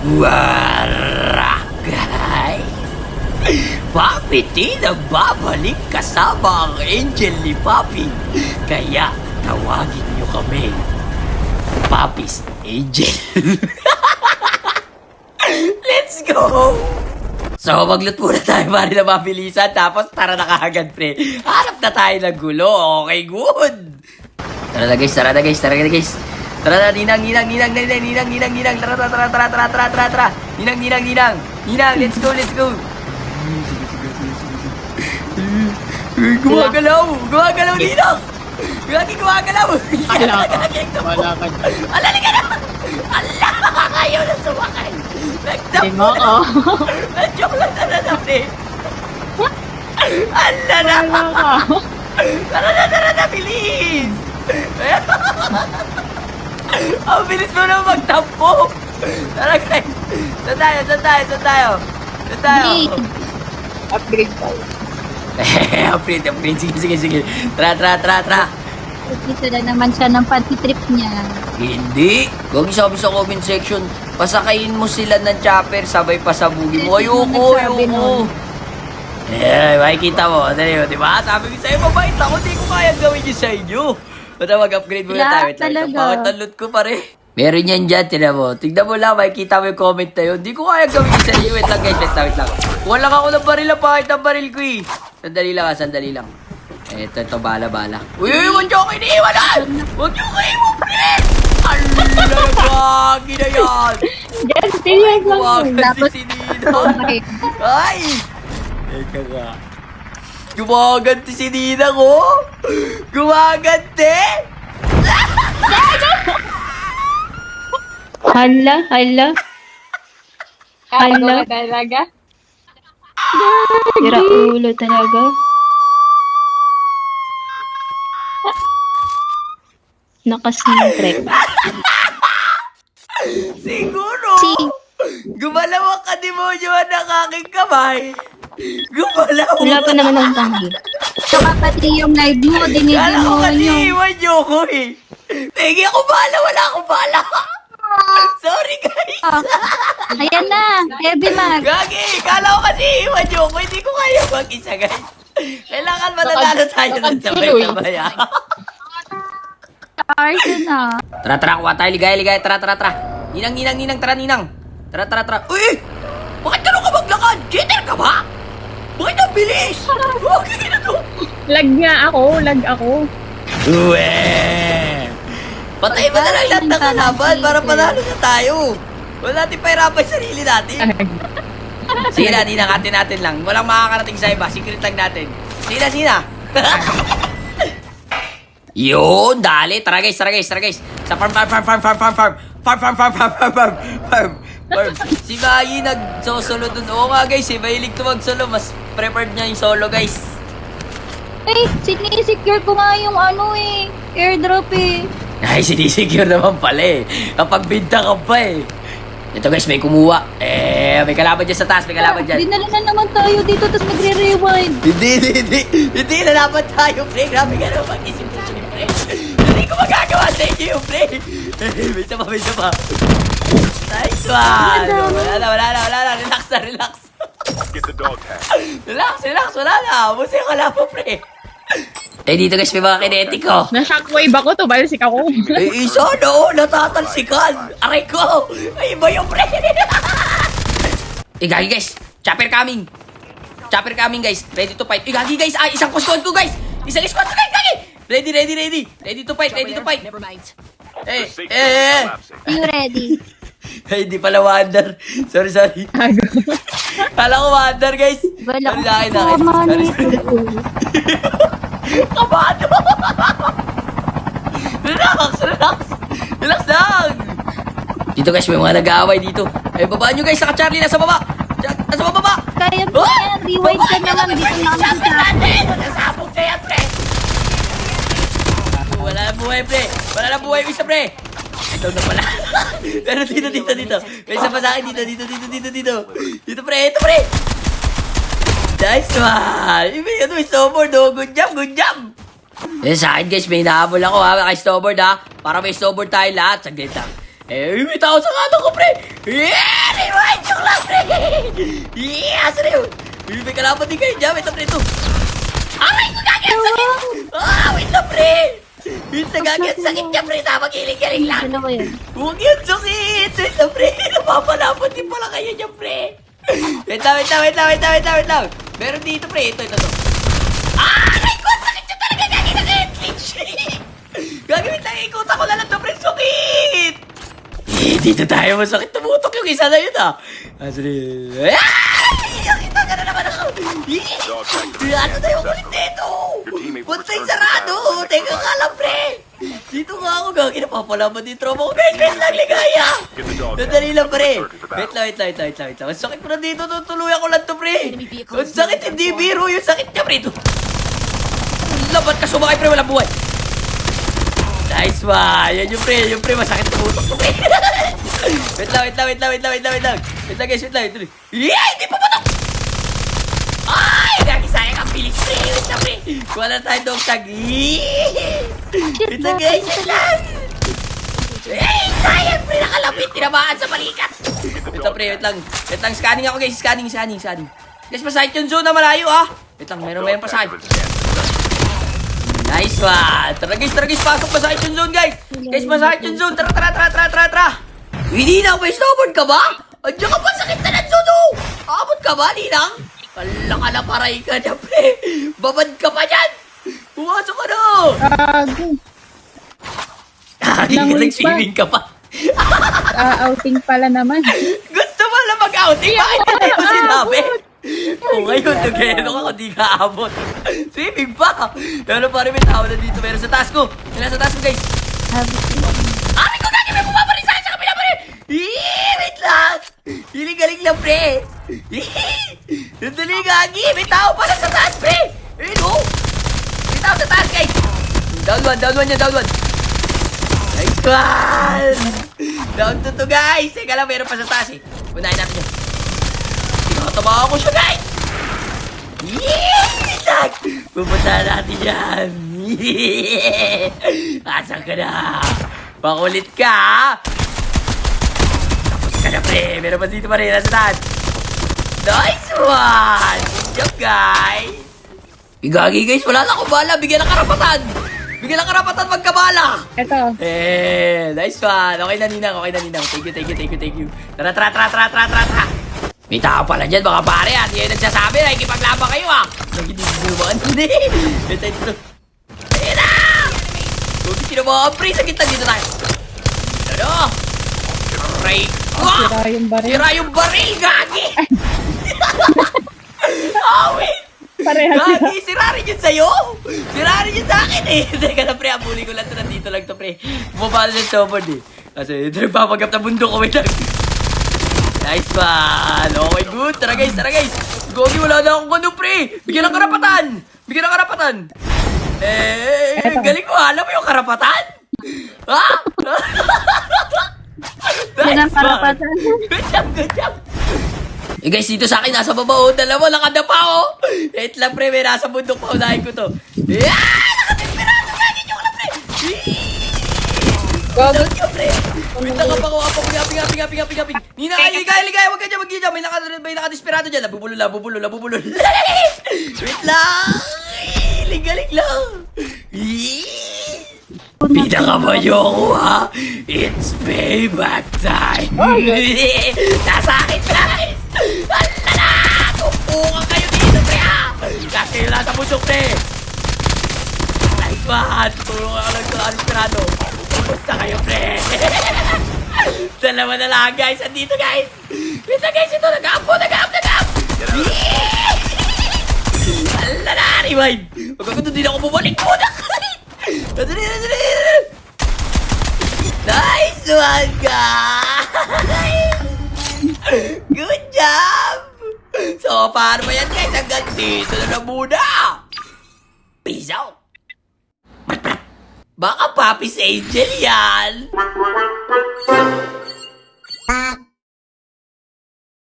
Wara, guys! Papi T nagbabalik kasama ang angel ni Papi. Kaya tawagin niyo kami Papi's Angel. Let's go! So, maglut muna tayo pare na mabilisan. Tapos tara na kaagad, pre. Harap na tayo ng gulo. Okay, good! Tara na guys, tara na guys, tara na guys. Tara na, ninang. Tara. Ninang, let's go. Gumagalaw, ninang. Gumagalaw. Wala ka. Alali ka na. Ala, ayaw na sumakay. Hindi mo ako. Joke lang na, pre. Ala na. Wala ka. Tara na, bilis. Ang bilis mo na magtampo. Tara guys. Saan tayo? Upgrade tayo. Upgrade. Sige. Tara. Isa na naman siya ng panty-trip niya. Hindi. Gagi sabi sa comment section, pasakayin mo sila ng chopper, sabay pasabugin mo. Ayoko. Makikita mo. Dali mo, diba? Sabi ko sa'yo, mabait ako. Hindi ko kaya gawin yun sa inyo. Bata mag-upgrade muna tayo. Lahat talaga. Bakit ang loot ko pare? Meron yan dyan, tignan mo. Tignan mo lang, makikita mo yung comment na yun. Hindi ko kaya gawin yun sa inyo. Wait lang guys, wait lang. Kuha lang ako ng baril, pakit ang baril ko eh. Sandali lang. Ito, bala. Uy, huwag niyo ako iniiwanan! Huwag niyo ako iniiwan, pre! Ala, gagi na yan! Yes, serious lang. Gumaganti si Nina! Ay! Teka nga. Gumaganti si Nina ko! Gumaganti! Hala. Hala talaga. Tira ulo talaga. Nakasintrek. Siguro! Gumalaw ang kademonyo ng aking kamay! Gumalaw! Wala pa naman ang tanggi. Saka pati yung live mo, Kala ko dinidemo kasi nyo. iwan niyo ko eh! Pegi, ako bahala! Wala akong bahala! Sorry guys! Ayan na, heavy mag. Gagi! Kala ko kasi iwan niyo ko! Hindi ko kaya mag-isa guys! Kailangan matatalo tayo ng sabay-sabay ah! Arso na. Tara, kuha tayo, ligaya, tara. Ninang, tara. Uy! Bakit ganun ka maglakad? Cheater ka ba? Bakit ang bilis? Okay na to. Lag ako. Uwe! Patay mo na lang lahat ng kalaban para panalo na tayo. Wala natin pahirapan yung sarili natin. Sige na, Ninang, atin natin lang. Walang makakarating sa iba. Secret lang natin. Sina. Yun, dali. Tara guys. Sa farm. Si Mayi nag-solo dun. Oo nga guys, mahilig to mag-solo. Mas preferred niya yung solo guys. Eh, sinisecure ko nga yung airdrop eh. Ay, sinisecure naman pala eh. Kapag binta ka pa eh. Ito guys, may kumuha. May kalaban dyan sa taas, Dinala na naman tayo dito, tapos magre-rewind. Hindi, lalaban tayo, pre. Grabe ka naman mag-isip sa akin, pre. Hindi ko magagawa sa inyo yung pre. May isa pa. Nice one. Wala na. Relax. Get the dog tag. Relax, wala na. Busa yung kalaban, pre. Dito guys, may mga kinetiko. Na-shockwave ako to, balsik ako. Isa no, natatalsikan. Aray ko. Ay, iba yung pre. Gagi guys, chopper coming guys. Ready to fight. Gagi guys, isang squad ko guys. Gagi. Ready to fight. The safe zone is Eh. collapsing. You ready? Ay, hindi pala Wander. Sorry. Kala ko Wander guys. Wala Sorry ko sa akin. kasama Sorry. nito. Kabado. Relax lang. Dito guys, may mga nag-aaway dito. Babaan nyo guys, saka Charlie, nasa baba. Nasa baba. Kaya mo yan, rewind ka naman dito naman sa... Nasabog na yan, pre. Wala na buhay, isa, pre. Ito na pala. Pero dito. May isa pa sa akin, dito. Dito, pre. Nice one. May snowboard, oh. Good job. Sa akin, guys, may hinahabol ako, ha. Kay snowboard, ha. Para may snowboard tayo lahat. Saglit lang. May tao sa kanan ko, pre! Rewind! Joke lang, pre! Asa na yun? May kalaban din kayo dyan. Wait lang, pre, ito. Aray ko, gagi! Ang sakit! Wait lang, pre! Wait lang, gagi! Ang sakit niya, pre! Tama, giling-giling lang. Ano ba yun? Huwag yun, sakit! Wait lang, pre! Napapalapot din pala kayo dyan, pre! Wait lang. Meron dito, pre. Ito. Aray ko! Ang sakit niya talaga, gagi! Naka-glitch! Gagi, wait lang. Ikutan ko na lang ito, pre! Sakit! Dito tayo, masakit. Tumutok yung isa na yun, ah. Nakita ka na naman ako. Ano na yung kulit nito? Puntay sarado. Teka ka lang, pre. Dito nga ako, gagi. Napapalaman din tropa ko. Guys, lang, ligaya. Nadali lang, pre. Wait lang. Ang sakit mo na dito. Tutuluyan ko lang to, pre. Ang sakit, hindi biro. Yung sakit niya, pre. Labat ka sumakay, pre. Walang buhay. Nice one! Yan yung pre, masakit na utok ko, pre! Wait lang, guys, wait lang. Hindi pa patok! Ay! Gagi, sayang ang bilis, pre! Wait lang, pre! Kuha na tayo dog tag. Wait lang, guys, wait lang! Sayang, pre! Nakalapit, tinamaan sa balikat! Wait lang, pre, wait lang. Scanning ako, guys, scanning. Guys, masakit yung zone na malayo, ah! Wait lang, meron pa sa akin. Nice one! Tara guys, pasok masakit yung zone, guys! Guys, masakit yung zone! Tara! Hindi na, may snowboard ka ba? Andiyan ka pa, sakit na ng zone, oh! Abot ka ba, Ninang? Kala ka na, paray ka na, pre! Babad ka pa dyan! Pumasok ka na! Nag-swimming ka pa! Outing pala naman. Gusto mo na mag-outing? Bakit hindi mo sinabi? O ngayon, nag-hello ka kung di ka abot. Swimming pa! Pero pare, may tao na dito. Meron sa taas ko. Meron sa taas ko, guys. Ari ko, gagi! May bumabarin sa akin sa kapila, pre! Wait lang! Hiling-galing lang, pre! Nandali, gagi! May tao pala sa taas, pre! Ayun, oh! May tao sa taas, guys! Down one. Nice one! Down to, guys! Teka lang, meron pa sa taas, eh. Unahin natin yun. Nakatabahan ko siya, guys! Lag! Pupuntahan natin yan! Asan ka na? Pakulit ka, ha? Tapos ka na, pre! Meron pa dito pa rin, nasa taas. Nice one! Good job, guys! Igagi, guys! Wala na akong bala! Bigyan ng karapatan magkabala! Ito. Nice one! Okay na, Ninang. Thank you. Tara! May tao pala dyan, mga pare, at yun nagsasabi na ikipaglaban kayo, ah! Naginibuan, hindi! Ito. Ayun na! Huwag sinubukan, pre, sa gitna dito tayo. Ano? Right! Sira yung baril, gagi! Wait! Parehas Gagi, sira rin yun sa'yo! Sira rin yun sa akin, eh! Teka na, pre, abuli ko lang ito, nandito lang ito, pre. Bumabala ng snowboard, eh. Kasi ito nagpapagap na bundok ko, wait lang. Nice one! Okay, good. Tara guys. Gogi, wala na akong ano, pre. Bigyan ng karapatan. Galing mo. Alam mo yung karapatan? Ha? Yan ang karapatan. Good job. Guys, dito sa akin, nasa baba, oh. Dalawa, nakadapa, oh. Wait lang, pre. May nasa bundok pa. Unahin ko to. Nakadesperado. Gagi, joke lang, pre. Down ka, pre. Wait lang, kapag. Nina, ligay. Huwag ka dyan. May nakadesperado dyan. Labubulo. Wait lang. Galing lang. Pinakabayo ko, ha? It's payback time. Nasa akin, guys. Alala! Tumpukan kayo dito, pre, ha? Kasi yun lang sa busok, pre. Nice one. Tulungan ka lang sa desperado. Kumusta kayo, pre? Dalawa na lang, guys. Andito, guys. Wait lang, guys. Ito, nag-up. Alala, rewind. Huwag ako doon, din ako bumalik muna. Dali. Nice one, guys. Good job. So, paano ba yan, guys? Hanggang dito na muna. Peace out. Baka Papi's Angel yan.